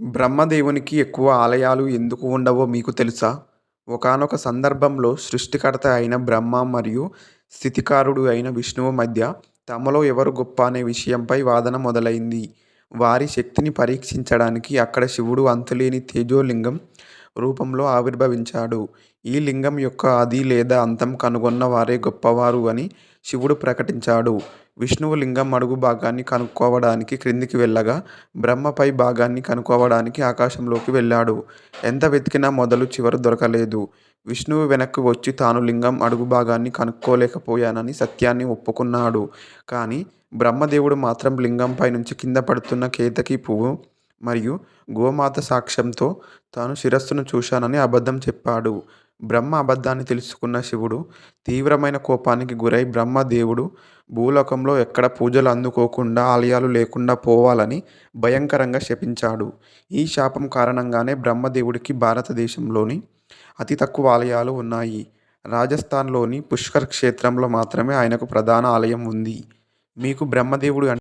బ్రహ్మదేవునికి ఎక్కువ ఆలయాలు ఎందుకు ఉండవో మీకు తెలుసా? ఒకానొక సందర్భంలో సృష్టికర్త అయిన బ్రహ్మ మరియు స్థితికారుడు అయిన విష్ణువు మధ్య తమలో ఎవరు గొప్ప అనే విషయంపై వాదన మొదలైంది. వారి శక్తిని పరీక్షించడానికి అక్కడ శివుడు అంతులేని తేజోలింగం రూపంలో ఆవిర్భవించాడు. ఈ లింగం యొక్క ఆది లేదా అంతం కనుగొన్న వారే గొప్పవారు అని శివుడు ప్రకటించాడు. విష్ణువు లింగం అడుగు భాగాన్ని కనుక్కోవడానికి క్రిందికి వెళ్ళగా, బ్రహ్మ పై భాగాన్ని కనుక్కోవడానికి ఆకాశంలోకి వెళ్ళాడు. ఎంత వెతికినా మొదలు చివర దొరకలేదు. విష్ణువు వెనక్కి వచ్చి తాను లింగం అడుగు భాగాన్ని కనుక్కోలేకపోయానని సత్యాన్ని ఒప్పుకున్నాడు. కానీ బ్రహ్మదేవుడు మాత్రం లింగంపై నుంచి కింద పడుతున్న కేతకీ పువ్వు మరియు గోమాత సాక్ష్యంతో తాను శిరస్సును చూశానని అబద్ధం చెప్పాడు. బ్రహ్మ అబద్ధాన్ని తెలుసుకున్న శివుడు తీవ్రమైన కోపానికి గురై బ్రహ్మదేవుడు భూలోకంలో ఎక్కడ పూజలు అందుకోకుండా, ఆలయాలు లేకుండా పోవాలని భయంకరంగా శపించాడు. ఈ శాపం కారణంగానే బ్రహ్మదేవుడికి భారతదేశంలోని అతి తక్కువ ఆలయాలు ఉన్నాయి. రాజస్థాన్లోని పుష్కర్ క్షేత్రంలో మాత్రమే ఆయనకు ప్రధాన ఆలయం ఉంది. మీకు బ్రహ్మదేవుడు